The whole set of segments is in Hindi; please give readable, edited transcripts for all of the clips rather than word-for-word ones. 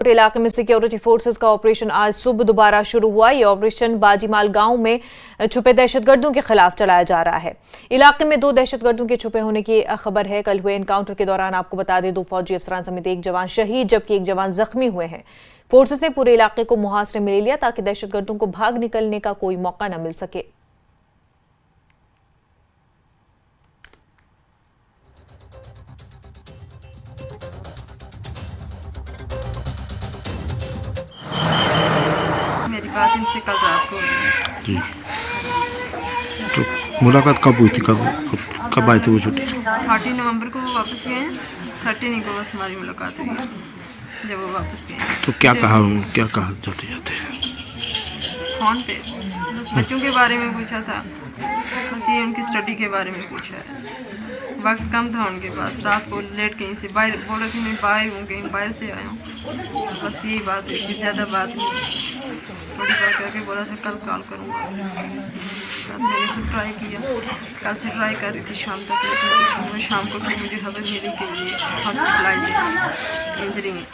इलाके में सिक्योरिटी फोर्सेस का ऑपरेशन आज सुबह दोबारा शुरू हुआ। ये ऑपरेशन बाजीमाल गांव में छुपे दहशतगर्दों के खिलाफ चलाया जा रहा है। इलाके में 2 दहशतगर्दों के छुपे होने की खबर है। कल हुए एनकाउंटर के दौरान आपको बता दें 2 फौजी अफसरान समेत 1 जवान शहीद जबकि 1 जवान जख्मी हुए हैं। फोर्सेस ने पूरे इलाके को मुहासरे में ले लिया ताकि दहशतगर्दों को भाग निकलने का कोई मौका न मिल सके। मेरी बात इनसे कल रात को जी। तो मुलाकात कब हुई थी, कब आए थे वो छुट्टी? 30 नवंबर को वो वापस गए हैं। 13 को बस हमारी मुलाकात हुई जब वो वापस गए। तो क्या कहा जाते जाते फोन पे बस बच्चों के बारे में पूछा था, बस ये उनकी स्टडी के बारे में पूछा है। वक्त कम था उनके पास, रात को लेट कहीं से बाहर बोल रहे थे मैं बाहर हूँ, कहीं बाहर से आया हूँ। बस यही बात है, फिर ज़्यादा बात नहीं। थोड़ी बात करके बोला था कल कॉल करूँगा। मैंने फिर ट्राई किया, कल से ट्राई कर रही थी शाम तक, लेकिन शाम को फिर मुझे खबर मिली कि ये हॉस्पिटलाइज इंजरी है।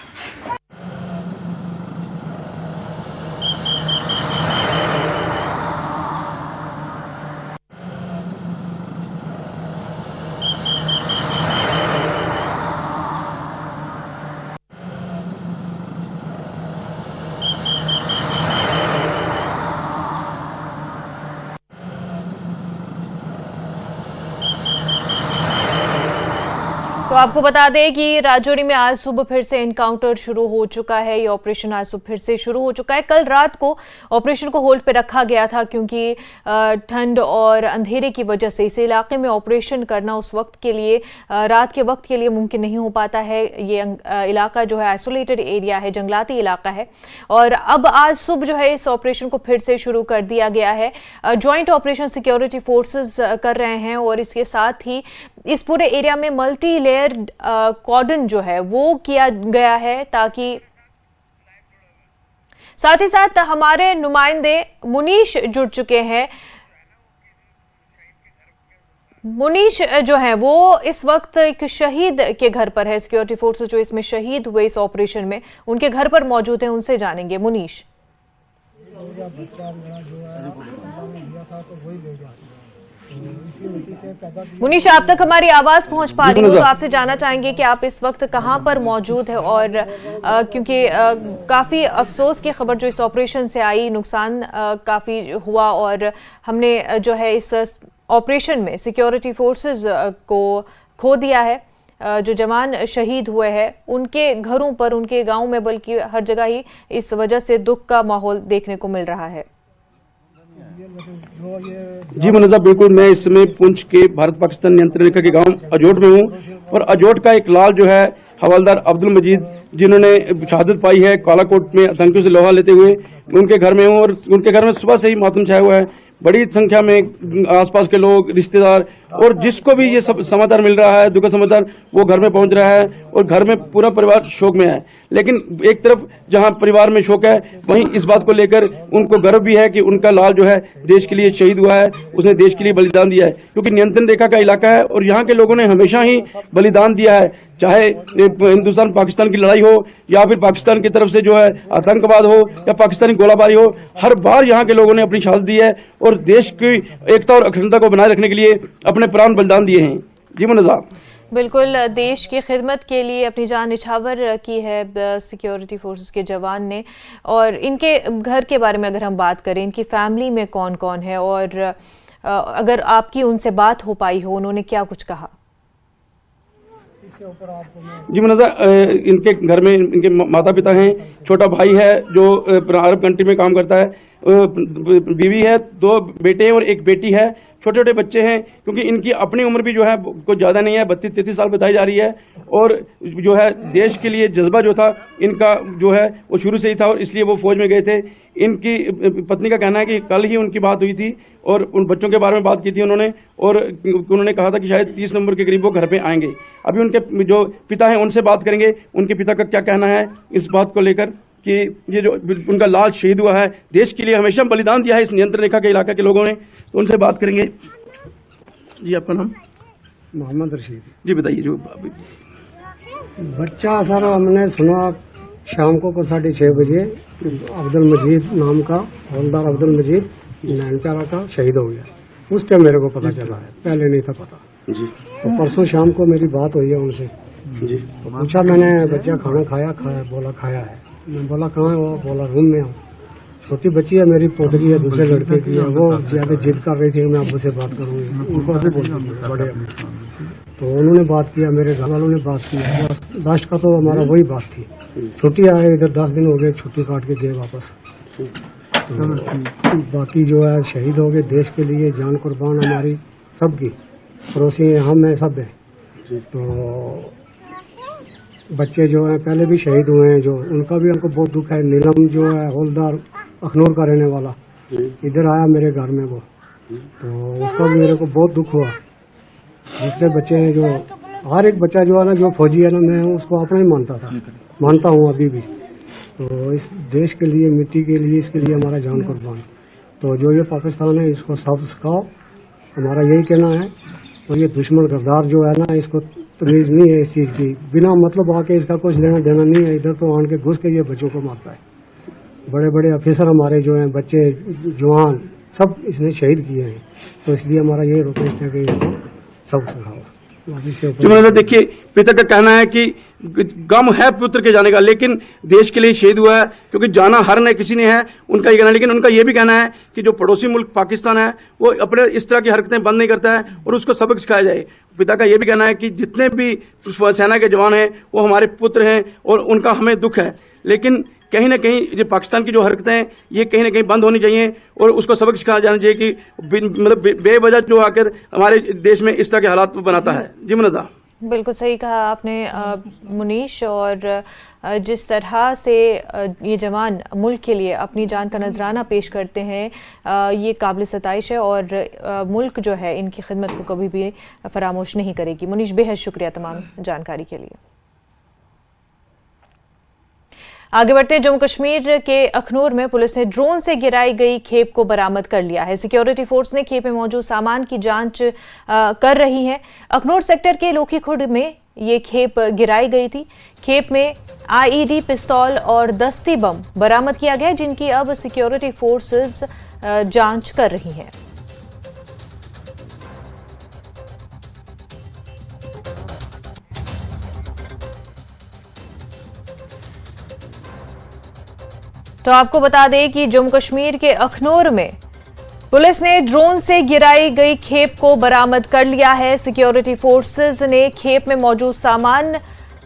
तो आपको बता दें कि राजौरी में आज सुबह फिर से एनकाउंटर शुरू हो चुका है। ये ऑपरेशन आज सुबह फिर से शुरू हो चुका है। कल रात को ऑपरेशन को होल्ड पे रखा गया था क्योंकि ठंड और अंधेरे की वजह से इस इलाके में ऑपरेशन करना उस वक्त के लिए रात के वक्त के लिए मुमकिन नहीं हो पाता है। ये इलाका जो है आइसोलेटेड एरिया है, जंगलाती इलाका है। और अब आज सुबह जो है इस ऑपरेशन को फिर से शुरू कर दिया गया है। ज्वाइंट ऑपरेशन सिक्योरिटी फोर्सेस कर रहे हैं और इसके साथ ही इस पूरे एरिया में मल्टी लेयर कॉर्डन जो है वो किया गया है ताकि साथ ही साथ हमारे नुमाइंदे मुनीश जुड़ चुके हैं। मुनीश जो है वो इस वक्त एक शहीद के घर पर है। सिक्योरिटी फोर्सेस जो इसमें शहीद हुए इस ऑपरेशन में उनके घर पर मौजूद है, उनसे जानेंगे। मुनीश, मुनीश आप तक हमारी आवाज पहुंच पा रही हो तो आपसे जानना चाहेंगे कि आप इस वक्त कहां पर मौजूद है और क्योंकि काफी अफसोस की खबर जो इस ऑपरेशन से आई, नुकसान काफी हुआ और हमने जो है इस ऑपरेशन में सिक्योरिटी फोर्सेस को खो दिया है। जो जवान शहीद हुए हैं उनके घरों पर, उनके गांव में, बल्कि हर जगह ही इस वजह से दुख का माहौल देखने को मिल रहा है। जी मुनज़्ज़ा, बिल्कुल। मैं इस समय पुंछ के भारत पाकिस्तान नियंत्रण रेखा के गांव अजोट में हूं और अजोट का एक लाल जो है हवलदार अब्दुल मजीद जिन्होंने शहादत पाई है कालाकोट में आतंकियों से लोहा लेते हुए, उनके घर में हूं और उनके घर में सुबह से ही मातम छाया हुआ है। बड़ी संख्या में आसपास के लोग, रिश्तेदार और जिसको भी ये सब समाचार मिल रहा है, दुखद समाचार, वो घर में पहुंच रहा है और घर में पूरा परिवार शोक में है। लेकिन एक तरफ जहां परिवार में शोक है, वहीं इस बात को लेकर उनको गर्व भी है कि उनका लाल जो है देश के लिए शहीद हुआ है, उसने देश के लिए बलिदान दिया है। क्योंकि नियंत्रण रेखा का इलाका है और यहाँ के लोगों ने हमेशा ही बलिदान दिया है, चाहे हिंदुस्तान पाकिस्तान की लड़ाई हो या फिर पाकिस्तान की तरफ से जो है आतंकवाद हो या पाकिस्तानी गोलाबारी हो, हर बार यहाँ के लोगों ने अपनी शहादत दी है और देश की एकता और अखंडता को बनाए रखने के लिए अपने प्राण बलिदान दिए हैं। जी मुनज़्ज़ा, बिल्कुल, देश की खिदमत के लिए अपनी जान निछावर की है सिक्योरिटी फोर्सेस के जवान ने। और इनके घर के बारे में अगर हम बात करें, इनकी फैमिली में कौन कौन है और अगर आपकी उनसे बात हो पाई हो, उन्होंने क्या कुछ कहा? जी मुनज़्ज़ा, इनके घर में इनके माता पिता हैं, छोटा भाई है जो अरब कंट्री में काम करता है, बीवी है, 2 बेटे हैं और 1 बेटी है। छोटे छोटे बच्चे हैं क्योंकि इनकी अपनी उम्र भी जो है कुछ ज़्यादा नहीं है, 32-33 साल बताई जा रही है। और जो है देश के लिए जज्बा जो था इनका जो है वो शुरू से ही था और इसलिए वो फौज में गए थे। इनकी पत्नी का कहना है कि कल ही उनकी बात हुई थी और उन बच्चों के बारे में बात की थी उन्होंने, और उन्होंने कहा था कि शायद 30 नवंबर के करीब वो घर पे आएंगे। अभी उनके जो पिता हैं उनसे बात करेंगे, उनके पिता का क्या कहना है इस बात को लेकर कि ये जो उनका लाल शहीद हुआ है, देश के लिए हमेशा बलिदान दिया है इस नियंत्रण रेखा के इलाके के लोगों ने, तो उनसे बात करेंगे। जी आपका नाम? मोहम्मद रशीद। जी बताइए। जो बच्चा सर हमने सुना शाम को 6:30 बजे अब्दुल मजीद नाम का हवलदार अब्दुल मजीद नैनप्यारा का शहीद हो गया। उस टाइम मेरे को पता चला है, पहले नहीं था पता। जी तो परसों शाम को मेरी बात हुई है उनसे, जी तो पूछा मैंने बच्चा खाना खाया बोला खाया है। मैं बोला कहाँ है वो, बोला रूम में हूँ। छोटी बच्ची है मेरी पोतरी है, दूसरे लड़के की है, वो ज्यादा जिद कर रही थी कि मैं अब्बू से बात करूँगी, उनको अभी बोलती थी बड़े अब्बू। तो उन्होंने बात किया, मेरे घर वालों ने बात की, बस लास्ट का तो हमारा वही बात थी। छुट्टी आए इधर 10 दिन हो गए, छुट्टी काट के गए वापस। तो बाकी जो है शहीद हो गए देश के लिए, जान कुर्बान हमारी सबकी, पड़ोसी हम हैं सब हैं। तो बच्चे जो हैं पहले भी शहीद हुए हैं, जो उनका भी हमको बहुत दुख है। नीलम जो है हवलदार अखनूर का रहने वाला, इधर आया मेरे घर में वो, तो उसका भी मेरे को बहुत दुख हुआ। दूसरे बच्चे हैं जो, हर एक बच्चा जो है ना जो फौजी है ना, मैं उसको अपना ही मानता हूँ अभी भी। तो इस देश के लिए, मिट्टी के लिए, इसके लिए हमारा जान कुर्बान। तो जो ये पाकिस्तान है इसको सब सिखाओ, हमारा यही कहना है। और ये दुश्मन गद्दार जो है ना, इसको तमीज नहीं है इस चीज़ की, बिना मतलब आके इसका कुछ लेना देना नहीं है। इधर तो आन के घुस के ये बच्चों को मारता है। बड़े बड़े ऑफिसर हमारे जो हैं, बच्चे जवान सब इसने शहीद किए हैं। तो इसलिए हमारा यही रिक्वेस्ट है कि इसको सब सिखाओ। जी मतलब देखिए, पिता का कहना है कि गम है पुत्र के जाने का, लेकिन देश के लिए शहीद हुआ है, क्योंकि जाना हर ने किसी ने है, उनका ये कहना है। लेकिन उनका ये भी कहना है कि जो पड़ोसी मुल्क पाकिस्तान है वो अपने इस तरह की हरकतें बंद नहीं करता है और उसको सबक सिखाया जाए। पिता का ये भी कहना है कि जितने भी सेना के जवान हैं वो हमारे पुत्र हैं और उनका हमें दुख है, लेकिन कहीं ना कहीं ये पाकिस्तान की जो हरकतें हैं ये कहीं ना कहीं बंद होनी चाहिए और उसको सबक सिखाया जाना चाहिए कि मतलब बेवजह जो आकर हमारे देश में इस तरह के हालात बनाता है। जी मुनज़्ज़ा, बिल्कुल सही कहा आपने मुनीश। और जिस तरह से ये जवान मुल्क के लिए अपनी जान का नजराना पेश करते हैं, ये काबिल सताइश है और मुल्क जो है इनकी खिदमत को कभी भी फरामोश नहीं करेगी। मुनीश, बेहद शुक्रिया तमाम जानकारी के लिए। आगे बढ़ते हैं। जम्मू कश्मीर के अखनूर में पुलिस ने ड्रोन से गिराई गई खेप को बरामद कर लिया है। सिक्योरिटी फोर्स ने खेप में मौजूद सामान की जांच कर रही है। अखनूर सेक्टर के लोकी खुर्द में ये खेप गिराई गई थी। खेप में आईईडी, पिस्तौल और दस्ती बम बरामद किया गया, जिनकी अब सिक्योरिटी फोर्सेस जांच कर रही हैं। तो आपको बता दें कि जम्मू कश्मीर के अखनूर में पुलिस ने ड्रोन से गिराई गई खेप को बरामद कर लिया है। सिक्योरिटी फोर्सेस ने खेप में मौजूद सामान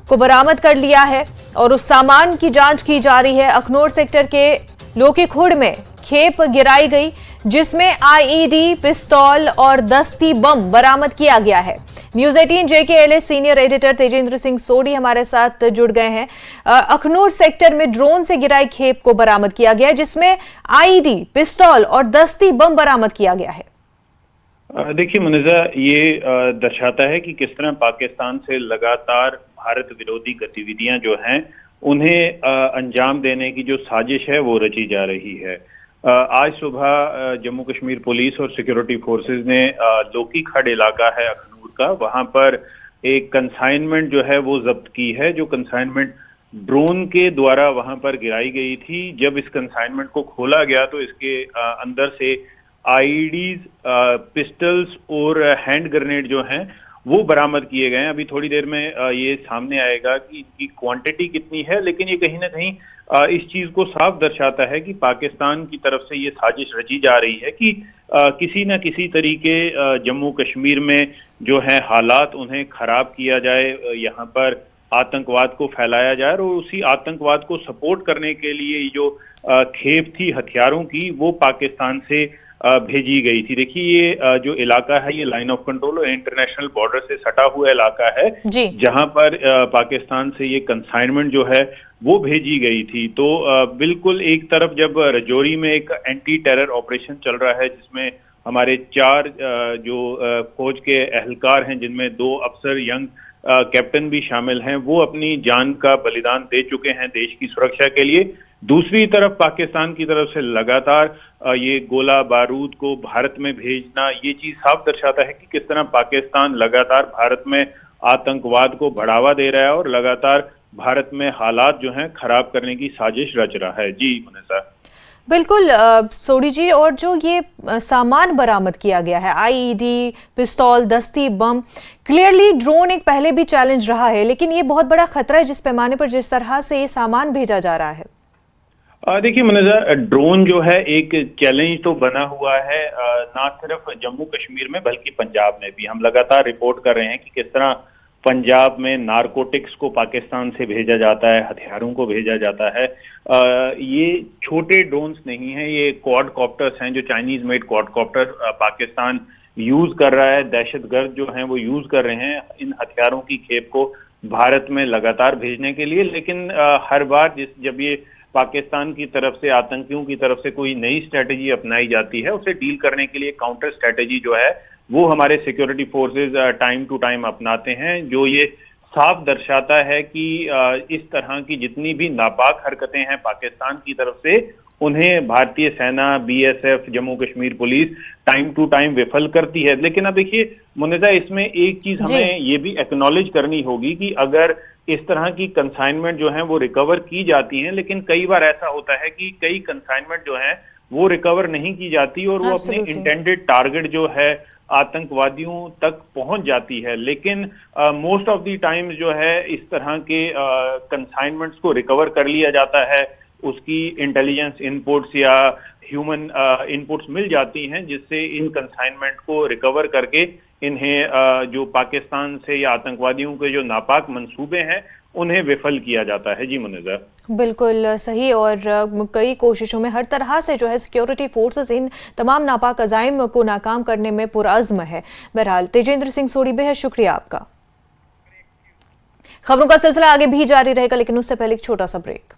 को बरामद कर लिया है और उस सामान की जांच की जा रही है। अखनूर सेक्टर के लोकी खुर्द में खेप गिराई गई, जिसमें आईईडी, पिस्तौल और दस्ती बम बरामद किया गया है। News 18 JKLA senior editor Tejinder Singh Sodhi हमारे साथ जुड़ गए हैं। अखनूर सेक्टर में ड्रोन से गिराई खेप को बरामद किया गया, जिसमें आईईडी, पिस्तौल और दस्ती बम बरामद किया गया है। देखिए मुनिज़ा, ये दर्शाता है कि किस तरह पाकिस्तान से लगातार भारत विरोधी गतिविधियां जो हैं उन्हें अंजाम देने की जो साजिश है वो रची जा रही है। आज सुबह जम्मू कश्मीर पुलिस और सिक्योरिटी फोर्सेस ने लोकी खड़ इलाका है अखनूर का, वहां पर एक कंसाइनमेंट जो है वो जब्त की है, जो कंसाइनमेंट ड्रोन के द्वारा वहां पर गिराई गई थी। जब इस कंसाइनमेंट को खोला गया तो इसके अंदर से आईईडीज, पिस्टल्स और हैंड ग्रेनेड जो हैं वो बरामद किए गए हैं। अभी थोड़ी देर में ये सामने आएगा कि इनकी क्वांटिटी कितनी है, लेकिन ये कहीं ना कहीं इस चीज को साफ दर्शाता है कि पाकिस्तान की तरफ से ये साजिश रची जा रही है कि किसी न किसी तरीके जम्मू कश्मीर में जो है हालात उन्हें खराब किया जाए, यहाँ पर आतंकवाद को फैलाया जाए और उसी आतंकवाद को सपोर्ट करने के लिए जो खेप थी हथियारों की वो पाकिस्तान से भेजी गई थी। देखिए ये जो इलाका है ये लाइन ऑफ कंट्रोल और इंटरनेशनल बॉर्डर से सटा हुआ इलाका है, जहां पर पाकिस्तान से ये कंसाइनमेंट जो है वो भेजी गई थी। तो बिल्कुल एक तरफ जब रजौरी में एक एंटी टेरर ऑपरेशन चल रहा है जिसमें हमारे 4 जो फौज के एहलकार हैं, जिनमें 2 अफसर यंग कैप्टन भी शामिल हैं, वो अपनी जान का बलिदान दे चुके हैं देश की सुरक्षा के लिए। दूसरी तरफ पाकिस्तान की तरफ से लगातार ये गोला बारूद को भारत में भेजना, ये चीज साफ दर्शाता है कि किस तरह पाकिस्तान लगातार भारत में आतंकवाद को बढ़ावा दे रहा है और लगातार भारत में हालात जो हैं खराब करने की साजिश रच रहा है। जी मुनीसा। बिल्कुल सोडी जी, और जो ये सामान बरामद किया गया है, आईईडी, पिस्तौल, दस्ती, बम, क्लियरली ड्रोन एक पहले भी चैलेंज रहा है, लेकिन ये बहुत बड़ा खतरा है जिस पैमाने पर जिस तरह से ये सामान भेजा जा रहा है। देखिए मुनीसा, ड्रोन जो है एक चैलेंज तो बना हुआ है, ना सिर्फ जम्मू कश्मीर में बल्कि पंजाब में भी। हम लगातार रिपोर्ट कर रहे हैं कि किस तरह पंजाब में नारकोटिक्स को पाकिस्तान से भेजा जाता है, हथियारों को भेजा जाता है। ये छोटे ड्रोन्स नहीं हैं, ये क्वाडकॉप्टर्स हैं, जो Chinese made quadcopter Pakistan use कर रहा है। दहशतगर्द जो हैं वो यूज कर रहे हैं इन हथियारों की खेप को भारत में लगातार भेजने के लिए। लेकिन हर बार जब ये पाकिस्तान की तरफ से, आतंकियों की तरफ से कोई नई स्ट्रेटेजी अपनाई जाती है, उसे डील करने के लिए काउंटर स्ट्रेटेजी जो है वो हमारे security forces time to time अपनाते हैं, जो ये साफ दर्शाता है कि इस तरह की जितनी भी नापाक हरकतें हैं पाकिस्तान की तरफ से, उन्हें भारतीय सेना, BSF, Jammu Kashmir police time to time विफल करती है। लेकिन अब देखिए मुनीसा, इसमें एक चीज हमें ये भी एक्नॉलेज करनी होगी कि अगर इस तरह की कंसाइनमेंट जो है वो रिकवर की जाती हैं, लेकिन कई बार ऐसा होता है कि कई कंसाइनमेंट जो है वो रिकवर नहीं की जाती और वो अपने इंटेंडेड टारगेट जो है आतंकवादियों तक पहुंच जाती है। लेकिन मोस्ट ऑफ द टाइम्स जो है इस तरह के कंसाइनमेंट्स को रिकवर कर लिया जाता है, उसकी इंटेलिजेंस इनपुट्स या ह्यूमन इनपुट्स मिल जाती हैं, जिससे इन कंसाइनमेंट को रिकवर करके इन्हें जो पाकिस्तान से या आतंकवादियों के जो नापाक मंसूबे हैं उन्हें विफल किया जाता है। जी मुनीसा। बिल्कुल सही, और कई कोशिशों में हर तरह से जो है सिक्योरिटी फोर्सेस इन तमाम नापाक अज़ाइम को नाकाम करने में पुरअज़्म है। बहरहाल तेजेंद्र सिंह सोडी, बेहद शुक्रिया आपका। खबरों का सिलसिला आगे भी जारी रहेगा, लेकिन उससे पहले एक छोटा सा ब्रेक।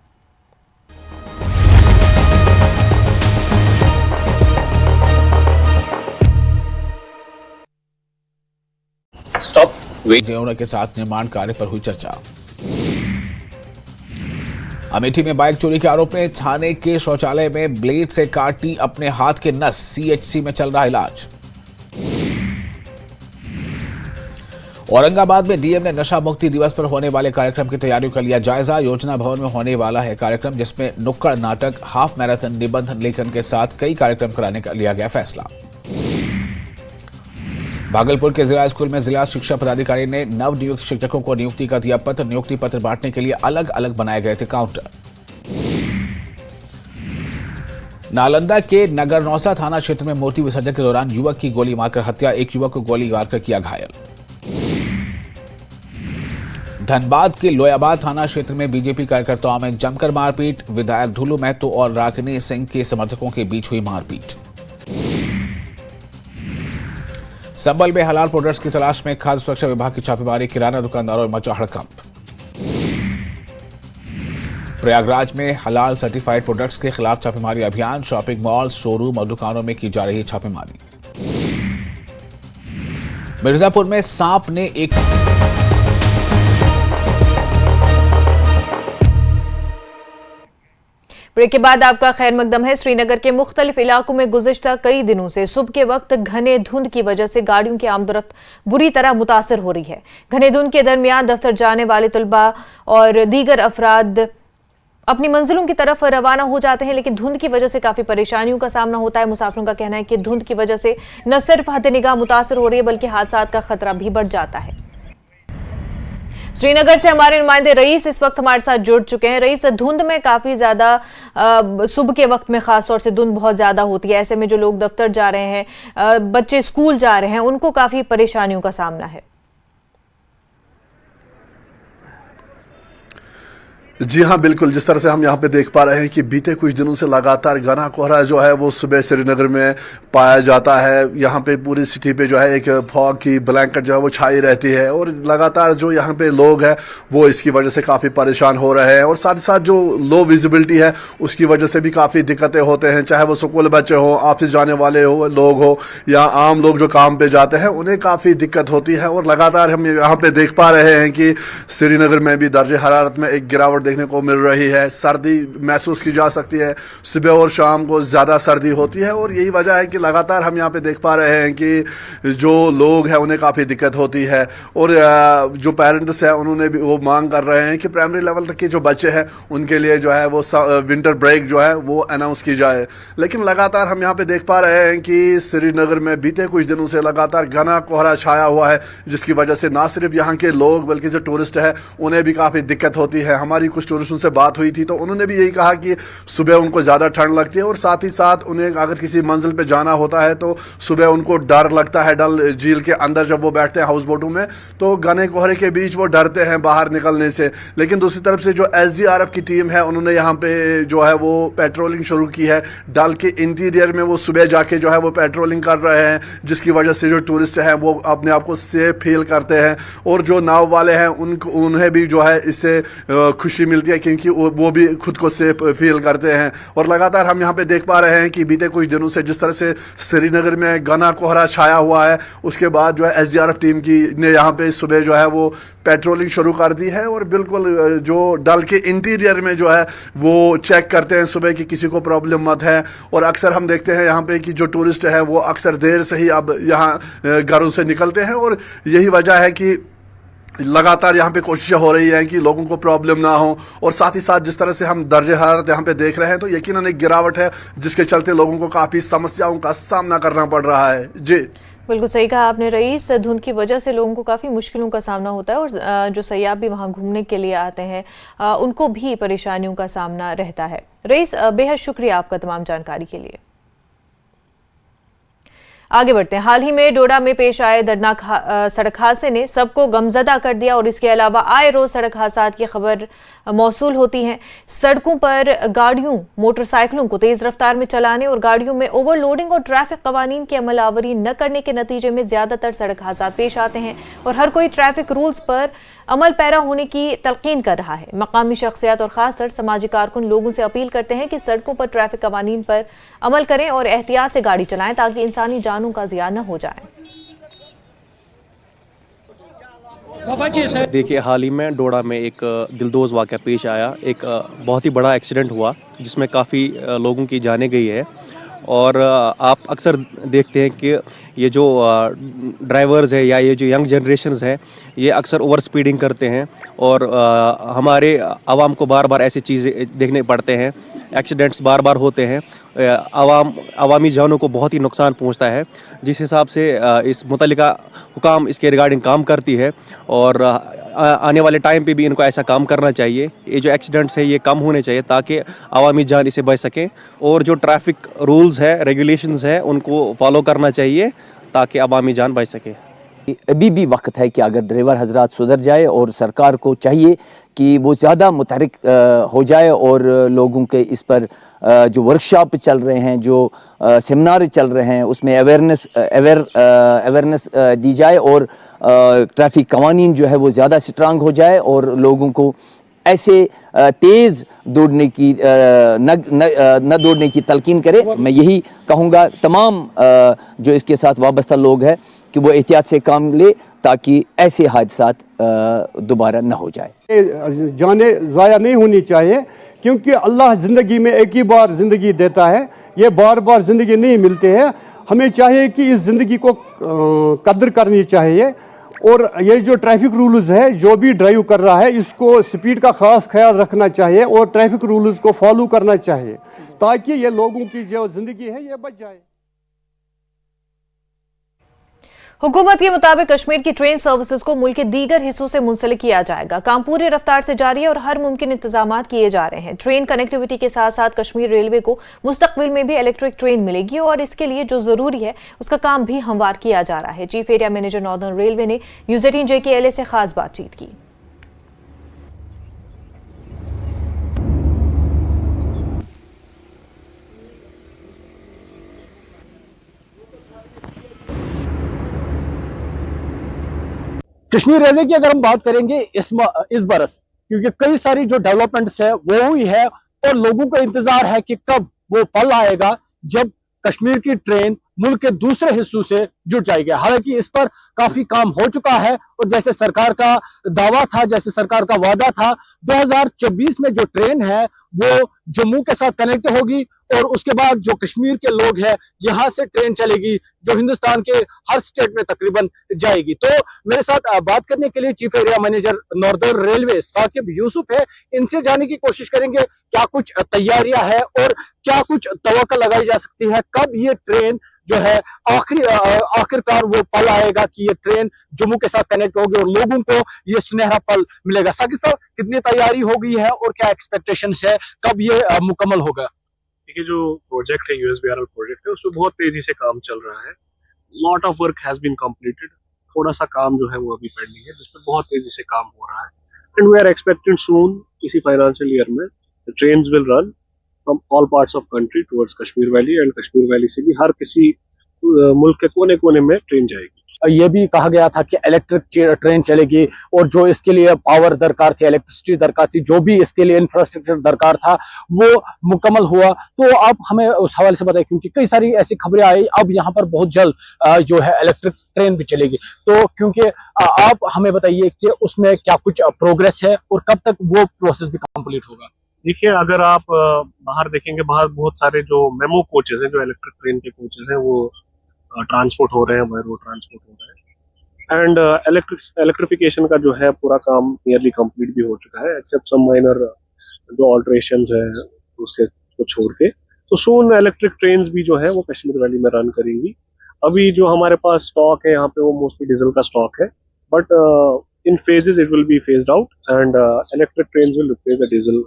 स्टॉप वेट के साथ निर्माण कार्य पर हुई चर्चा। अमेठी में बाइक चोरी के आरोप में थाने के शौचालय में ब्लेड से काटी अपने हाथ के नस, सीएचसी में चल रहा इलाज। औरंगाबाद में डीएम ने नशा मुक्ति दिवस पर होने वाले कार्यक्रम की तैयारियों का लिया जायजा। योजना भवन में होने वाला है कार्यक्रम, जिसमें नुक्कड़ नाटक, हाफ मैराथन, निबंध लेखन के साथ कई कार्यक्रम कराने का लिया गया फैसला। भागलपुर के जिला स्कूल में जिला शिक्षा पदाधिकारी ने नवनियुक्त शिक्षकों को नियुक्ति का दिया पत्र। नियुक्ति पत्र बांटने के लिए अलग अलग बनाए गए थे काउंटर। नालंदा के नगरनौसा थाना क्षेत्र में मूर्ति विसर्जन के दौरान युवक की गोली मारकर हत्या, एक युवक को गोली मारकर किया घायल। धनबाद के लोयाबाद थाना क्षेत्र में बीजेपी कार्यकर्ताओं में जमकर मारपीट, विधायक ढुलू महतो और रागिनी सिंह के समर्थकों के बीच हुई मारपीट। संभल में हलाल प्रोडक्ट्स की तलाश में खाद्य सुरक्षा विभाग की छापेमारी, किराना दुकानदारों में मचा हड़कंप। प्रयागराज में हलाल सर्टिफाइड प्रोडक्ट्स के खिलाफ छापेमारी अभियान, शॉपिंग मॉल, शोरूम और दुकानों में की जा रही छापेमारी। मिर्जापुर में सांप ने एक ब्रेक के बाद आपका खैर मकदम है। श्रीनगर के मुख्तलिफ इलाकों में गुज़िश्ता कई दिनों से सुबह के वक्त घने धुंध की वजह से गाड़ियों की आमदोरफ्त बुरी तरह मुतासर हो रही है। घने धुंध के दरमियान दफ्तर जाने वाले तलबा और दीगर अफराद अपनी मंजिलों की तरफ रवाना हो जाते हैं, लेकिन धुंध की वजह से काफी परेशानियों का सामना होता है। मुसाफिरों का कहना है कि धुंध की वजह से न सिर्फ हद निगाह मुतासर हो रही है, बल्कि हादसात का खतरा भी बढ़ जाता है। श्रीनगर से हमारे नुमाइंदे रईस इस वक्त हमारे साथ जुड़ चुके हैं। रईस, धुंध में काफी ज्यादा सुबह के वक्त में खास तौर से धुंध बहुत ज्यादा होती है, ऐसे में जो लोग दफ्तर जा रहे हैं, बच्चे स्कूल जा रहे हैं, उनको काफी परेशानियों का सामना है। जी हाँ, बिल्कुल। जिस तरह से हम यहाँ पे देख पा रहे हैं कि बीते कुछ दिनों से लगातार घना कोहरा जो है वो सुबह श्रीनगर में पाया जाता है। यहाँ पे पूरी सिटी पे जो है एक फॉग की ब्लैंकेट जो है वो छाई रहती है और लगातार जो यहाँ पे लोग हैं वो इसकी वजह से काफ़ी परेशान हो रहे हैं और साथ ही साथ जो लो विजिबिलिटी है उसकी वजह से भी काफ़ी दिक्कतें होते हैं, चाहे वो स्कूल बच्चे हों, ऑफिस जाने वाले लोग हो या आम लोग जो काम पे जाते हैं, उन्हें काफ़ी दिक्कत होती है। और लगातार हम यहाँ पे देख पा रहे हैं कि श्रीनगर में भी दर्जे हरारत में एक गिरावट देखने को मिल रही है, सर्दी महसूस की जा सकती है, सुबह और शाम को ज़्यादा सर्दी होती है। और यही वजह है कि लगातार हम यहाँ पे देख पा रहे हैं कि जो लोग हैं उन्हें काफ़ी दिक्कत होती है। और जो पेरेंट्स हैं उन्होंने भी वो मांग कर रहे हैं कि प्राइमरी लेवल तक के जो बच्चे हैं उनके लिए जो है वो विंटर ब्रेक जो है वो अनाउंस की जाए। लेकिन लगातार हम यहाँ पे देख पा रहे हैं कि श्रीनगर में बीते कुछ दिनों से लगातार घना कोहरा छाया हुआ है, जिसकी वजह से ना सिर्फ यहाँ के लोग बल्कि जो टूरिस्ट है उन्हें भी काफ़ी दिक्कत होती है। हमारी कुछ टूरिस्टों से बात हुई थी तो उन्होंने भी यही कहा कि सुबह उनको ज़्यादा ठंड लगती है और साथ ही साथ उन्हें अगर किसी मंजिल पे जाना होता है तो सुबह उनको डर लगता है। डल झील के अंदर जब वो बैठते हैं हाउस बोटों में तो घने कोहरे के बीच वो डरते हैं बाहर निकलने से। लेकिन दूसरी तरफ से जो SDRF की टीम है उन्होंने यहाँ पे जो है वो पेट्रोलिंग शुरू की है। डल के इंटीरियर में वो सुबह जाके जो है वो पेट्रोलिंग कर रहे हैं, जिसकी वजह से जो टूरिस्ट हैं वो अपने आप को सेफ फील करते हैं। और जो नाव वाले हैं उन्हें भी जो है इससे खुशी मिलती है क्योंकि वो भी खुद को सेफ फील करते हैं। और लगातार हम यहाँ पे देख पा रहे हैं कि बीते कुछ दिनों से जिस तरह से श्रीनगर में घना कोहरा छाया हुआ है, उसके बाद जो है SDRF टीम ने यहाँ पे सुबह जो है वो पेट्रोलिंग शुरू कर दी है। और बिल्कुल जो डल के इंटीरियर में जो है वो चेक करते हैं सुबह कि किसी को प्रॉब्लम मत है। और अक्सर हम देखते हैं यहाँ पे कि जो टूरिस्ट है वो अक्सर देर से ही अब यहाँ घरों से निकलते हैं। और यही वजह है कि लगातार यहाँ पे कोशिशें हो रही हैं कि लोगों को प्रॉब्लम ना हो। और साथ ही साथ जिस तरह से हम दर्जे हरारत यहाँ पे देख रहे हैं तो यकीनन एक गिरावट है, जिसके चलते लोगों को काफ़ी समस्याओं का सामना करना पड़ रहा है। जी बिल्कुल सही कहा आपने रईस, धुंध की वजह से लोगों को काफ़ी मुश्किलों का सामना होता है और जो सयाह भी वहाँ घूमने के लिए आते हैं उनको भी परेशानियों का सामना रहता है। रईस, बेहद शुक्रिया आपका तमाम जानकारी के लिए। आगे बढ़ते हैं। हाल ही में डोडा में पेश आए दर्दनाक सड़क हादसे ने सबको गमजदा कर दिया और इसके अलावा आए रोज सड़क हादसात की खबर मौसूल होती है। सड़कों पर गाड़ियों मोटरसाइकिलों को तेज रफ्तार में चलाने और गाड़ियों में ओवरलोडिंग और ट्रैफिक कवानीन की अमलावरी न करने के नतीजे में ज्यादातर सड़क हादसात पेश आते हैं और हर कोई ट्रैफिक रूल्स पर अमल पैरा होने की तलकीन कर रहा है। मकामी शख्सियात और खासकर समाजी कारकुन लोगों से अपील करते हैं कि सड़कों पर ट्रैफिक कवानीन पर अमल करें और एहतियात से गाड़ी चलाएं ताकि इंसानी जानों का ज़िया न हो जाए। देखिए, हाल ही में डोडा में एक दिलदोज वाक़या पेश आया। एक बहुत ही बड़ा एक्सीडेंट हुआ जिसमें काफ़ी लोगों की जानें गई है। और आप अक्सर देखते हैं कि ये जो ड्राइवर्स है या ये जो यंग जनरेशन्स है ये अक्सर ओवर स्पीडिंग करते हैं और हमारे आवाम को बार बार ऐसी चीज़ें देखने पड़ते हैं। एक्सीडेंट्स बार बार होते हैं, अवामी जानों को बहुत ही नुकसान पहुंचता है। जिस हिसाब से इस मुतल्लिका हुकाम इसके रिगार्डिंग काम करती है और आने वाले टाइम पे भी इनको ऐसा काम करना चाहिए। ये जो एक्सीडेंट्स है ये कम होने चाहिए ताकि अवामी जान इसे बच सकें और जो ट्रैफिक रूल्स है रेगुलेशंस है उनको फॉलो करना चाहिए ताकि अवामी जान बच सके। अभी भी वक्त है कि अगर ड्राइवर हजरात सुधर जाए और सरकार को चाहिए कि वो ज़्यादा मुतहरिक हो जाए और लोगों के इस पर जो वर्कशॉप चल रहे हैं, जो सेमिनार चल रहे हैं उसमें अवेयरनेस दी जाए और ट्रैफिक कवानीन जो है वो ज़्यादा स्ट्रांग हो जाए और लोगों को ऐसे तेज़ दौड़ने की न दौड़ने की तलकीन करे। मैं यही कहूँगा तमाम जो इसके साथ वाबस्ता लोग हैं कि वो एहतियात से काम ले ताकि ऐसे हादसात दोबारा न हो जाए। जाने ज़ाया नहीं होनी चाहिए क्योंकि अल्लाह ज़िंदगी में एक ही बार ज़िंदगी देता है, ये बार बार ज़िंदगी नहीं मिलती है। हमें चाहिए कि इस ज़िंदगी को कदर करनी चाहिए और ये जो ट्रैफिक रूल्स है जो भी ड्राइव कर रहा है इसको स्पीड का ख़ास ख्याल रखना चाहिए और ट्रैफिक रूल्स को फॉलो करना चाहिए ताकि ये लोगों की जो ज़िंदगी है ये बच जाए। हुकूमत के मुताबिक कश्मीर की ट्रेन सर्विसेज को मुल्क के दीगर हिस्सों से मुंसलिक किया जाएगा। काम पूरी रफ्तार से जारी है और हर मुमकिन इंतजामात किए जा रहे हैं। ट्रेन कनेक्टिविटी के साथ साथ कश्मीर रेलवे को मुस्तकबिल में भी इलेक्ट्रिक ट्रेन मिलेगी और इसके लिए जो जरूरी है उसका काम भी हमवार किया जा रहा है। Chief area manager northern railway ने न्यूज़ 18 JKLA से खास बातचीत की। कश्मीर रेलवे की अगर हम बात करेंगे इस बरस, क्योंकि कई सारी जो डेवलपमेंट्स है वो हुई है और लोगों को इंतजार है कि कब वो पल आएगा जब कश्मीर की ट्रेन मुल्क के दूसरे हिस्सों से जुड़ जाएगी। हालांकि इस पर काफी काम हो चुका है और जैसे सरकार का दावा था, जैसे सरकार का वादा था, 2024 में जो ट्रेन है वो जम्मू के साथ कनेक्ट होगी और उसके बाद जो कश्मीर के लोग हैं यहाँ से ट्रेन चलेगी जो हिंदुस्तान के हर स्टेट में तकरीबन जाएगी। तो मेरे साथ बात करने के लिए chief area manager northern railway Saqib Yusuf है, इनसे जानने की कोशिश करेंगे क्या कुछ तैयारियां हैं और क्या कुछ तवक्को लगाई जा सकती है, कब ये ट्रेन जो है आखिरकार वो पल आएगा कि ये ट्रेन जम्मू के साथ कनेक्ट होगी और लोगों को ये सुनहरा पल मिलेगा। साकिब साहब, कितनी तैयारी हो गई है और क्या एक्सपेक्टेशंस है, कब ये मुकम्मल होगा? देखिए, जो प्रोजेक्ट है यूएसबीआरएल प्रोजेक्ट है उसमें बहुत तेजी से काम चल रहा है। Lot of work has been completed. थोड़ा सा काम जो है वो अभी पेंडिंग है जिसमें बहुत तेजी से काम हो रहा है एंड वी आर एक्सपेक्टिंग सून इसी फाइनेंशियल ईयर में trains will run from all parts of country towards Kashmir valley and Kashmir valley से भी हर किसी मुल्क के कोने कोने में ट्रेन जाएगी। ये भी कहा गया था कि इलेक्ट्रिक ट्रेन चलेगी और जो इसके लिए पावर दरकार थी, इलेक्ट्रिसिटी दरकार थी, जो भी इसके लिए इंफ्रास्ट्रक्चर दरकार था वो मुकम्मल हुआ। तो आप हमें उस हवाले से बताएं क्योंकि कई सारी ऐसी खबरें आई अब यहाँ पर बहुत जल्द जो है इलेक्ट्रिक ट्रेन भी चलेगी। तो क्योंकि आप हमें बताइए कि उसमें क्या कुछ प्रोग्रेस है और कब तक वो प्रोसेस भी कंप्लीट होगा? देखिए, अगर आप बाहर देखेंगे, बाहर बहुत सारे जो मेमो कोचेज हैं, जो इलेक्ट्रिक ट्रेन के कोचेज हैं, वो ट्रांसपोर्ट हो रहे हैं, बाय रोड ट्रांसपोर्ट हो रहे हैं एंड इलेक्ट्रिफिकेशन का जो है पूरा काम नियरली कंप्लीट भी हो चुका है एक्सेप्ट सम माइनर जो ऑल्टरेशंस है उसके को छोड़ के। तो सून इलेक्ट्रिक ट्रेन्स भी जो है वो कश्मीर वैली में रन करेंगी। अभी जो हमारे पास स्टॉक है यहाँ पे वो मोस्टली डीजल का स्टॉक है but in phases it will be phased out and electric trains will replace the diesel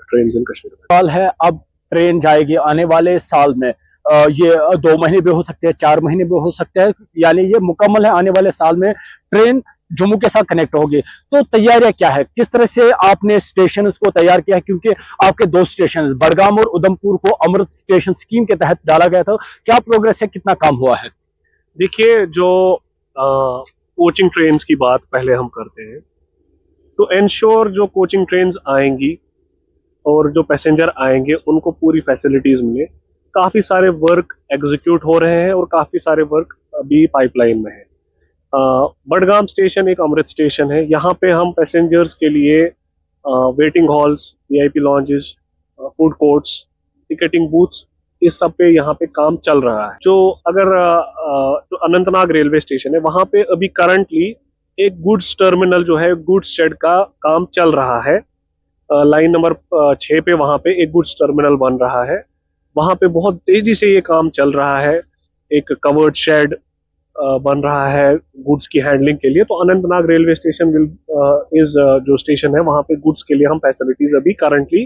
trains in Kashmir. सवाल है, अब ट्रेन जाएगी आने वाले साल में, ये 2 महीने भी हो सकते हैं, 4 महीने भी हो सकते हैं, यानी ये मुकम्मल है आने वाले साल में ट्रेन जम्मू के साथ कनेक्ट होगी। तो तैयारियां क्या है, किस तरह से आपने स्टेशन को तैयार किया है? क्योंकि आपके 2 स्टेशन बड़गाम और उधमपुर को अमृत स्टेशन स्कीम के तहत डाला गया था, क्या प्रोग्रेस है, कितना काम हुआ है? देखिए, जो कोचिंग ट्रेन्स की बात पहले हम करते हैं तो एंश्योर जो कोचिंग ट्रेन्स आएंगी और जो पैसेंजर आएंगे उनको पूरी फैसिलिटीज मिले। काफी सारे वर्क एग्जीक्यूट हो रहे हैं और काफी सारे वर्क अभी पाइपलाइन में है। बड़गाम स्टेशन एक अमृत स्टेशन है, यहाँ पे हम पैसेंजर्स के लिए waiting halls, VIP lounges, food courts, ticketing booths, इस सब पे यहाँ पे काम चल रहा है। जो अगर जो अनंतनाग रेलवे स्टेशन है वहाँ पे अभी करंटली एक गुड्स टर्मिनल जो है, गुड्स शेड का काम चल रहा है। लाइन नंबर 6 पे वहाँ पे एक गुड्स टर्मिनल बन रहा है, वहाँ पे बहुत तेजी से ये काम चल रहा है। एक कवर्ड शेड बन रहा है गुड्स की हैंडलिंग के लिए। तो अनंतनाग रेलवे स्टेशन जो स्टेशन है वहाँ पे गुड्स के लिए हम फैसिलिटीज अभी करंटली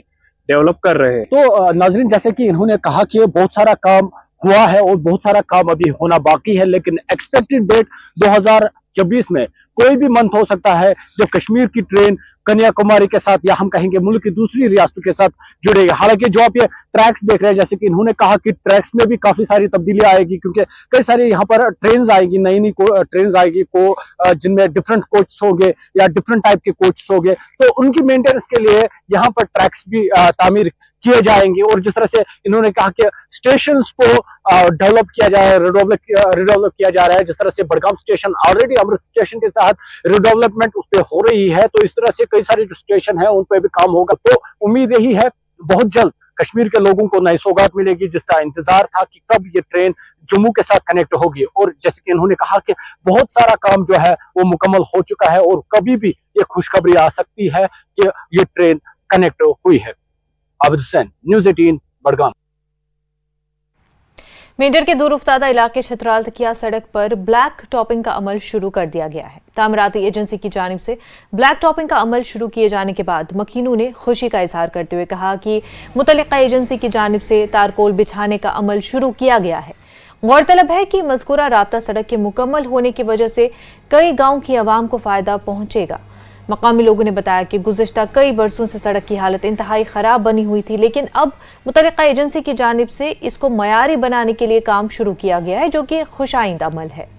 डेवलप कर रहे हैं। तो नाजरीन, जैसे कि इन्होंने कहा कि बहुत सारा काम हुआ है और बहुत सारा काम अभी होना बाकी है, लेकिन एक्सपेक्टेड डेट 2024 में कोई भी मंथ हो सकता है जो कश्मीर की ट्रेन कन्याकुमारी के साथ या हम कहेंगे मुल्क की दूसरी रियासतों के साथ जुड़ेगी। हालांकि जो आप ये ट्रैक्स देख रहे हैं, जैसे कि इन्होंने कहा कि ट्रैक्स में भी काफी सारी तब्दीलियां आएगी क्योंकि कई सारे यहाँ पर ट्रेन आएगी, नई नई ट्रेन आएगी जिनमें डिफरेंट कोच होंगे या डिफरेंट टाइप के कोच होंगे। तो उनकी मेंटेनेंस के लिए यहाँ पर ट्रैक्स भी तामीर किए जाएंगे और जिस तरह से इन्होंने कहा कि स्टेशन को डेवलप किया जा रहा है, रिडेवलप किया जा रहा है। जिस तरह से बड़गाम स्टेशन ऑलरेडी अमृत स्टेशन के तहत रिडेवलपमेंट उस पर हो रही है, तो इस तरह से कई सारे जो स्टेशन है उन पर भी काम होगा। तो उम्मीद यही है बहुत जल्द कश्मीर के लोगों को नई सौगात मिलेगी जिसका इंतजार था कि कब ये ट्रेन जम्मू के साथ कनेक्ट होगी। और जैसे कि इन्होंने कहा कि बहुत सारा काम जो है वो मुकम्मल हो चुका है और कभी भी ये खुशखबरी आ सकती है कि ये ट्रेन कनेक्ट हुई है। आबिद हुसैन, न्यूज़ 18, बड़गाम। मेंढर के दूरउफ्तादा इलाके छतराल तकिया सड़क पर ब्लैक टॉपिंग का अमल शुरू कर दिया गया है। तामीराती एजेंसी की जानिब से ब्लैक टॉपिंग का अमल शुरू किए जाने के बाद मकीनों ने खुशी का इजहार करते हुए कहा कि मुतल्लिका एजेंसी की जानिब से तारकोल बिछाने का अमल शुरू किया गया है। गौरतलब है कि मज़कूरा राब्ता सड़क के मुकम्मल होने की वजह से कई गाँव की आवाम को फायदा पहुंचेगा। मकामी लोगों ने बताया कि गुज़िश्ता कई बरसों से सड़क की हालत इंतहाई ख़राब बनी हुई थी, लेकिन अब मुतल्लिका एजेंसी की जानिब से इसको मयारी बनाने के लिए काम शुरू किया गया है, जो कि खुशाइंद अमल है।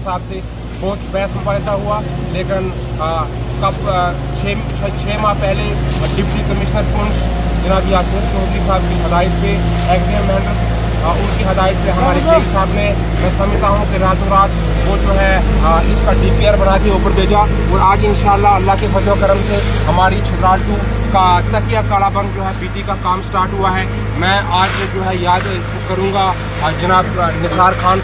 साहब से बहुत बहस मुबाहिसा हुआ, लेकिन छः माह पहले डिप्टी कमिश्नर पुंछ जनाब यासीन चौधरी साहब की हदायत पे एग्जामिनर उनकी हदायत पे हमारे जेई साहब ने, मैं समझता हूँ कि रातों रात वो जो है इसका DPR बना के ऊपर भेजा और आज इंशाल्लाह अल्लाह के फजल करम से हमारी छिबराल 2 का तकिया कालाबंग जो है PT का काम स्टार्ट हुआ है। मैं आज जो है याद करूँगा जनाब निसार खान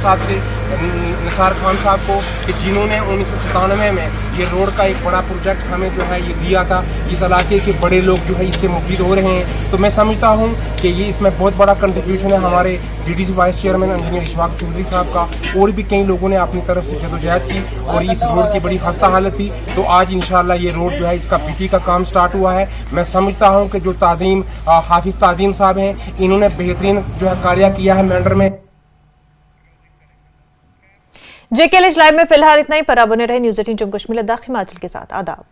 साहब को कि जिन्होंने 1997 में ये रोड का एक बड़ा प्रोजेक्ट हमें जो है ये दिया था। इस इलाके के बड़े लोग जो है इससे मुफीद हो रहे हैं, तो मैं समझता हूँ कि ये इसमें बहुत बड़ा कंट्रीब्यूशन है हमारे DDC vice chairman engineer Ishfaq Chaudhary साहब का, और भी कई लोगों ने अपनी तरफ से जदोजहद की और इस रोड की बड़ी खस्ता हालत थी। तो आज इंशाल्लाह ये रोड जो है इसका PT का काम स्टार्ट हुआ है। मैं समझता हूँ कि जो ताज़ीम हाफिज ताज़ीम साहब हैं, इन्होंने बेहतरीन जो है कार्य किया है मैंडर में। JKLH लाइव में फिलहाल इतना ही। पर बने रहे न्यूज़ 18 जम्मू कश्मीर लद्दाख हिमाचल के साथ। आदाब।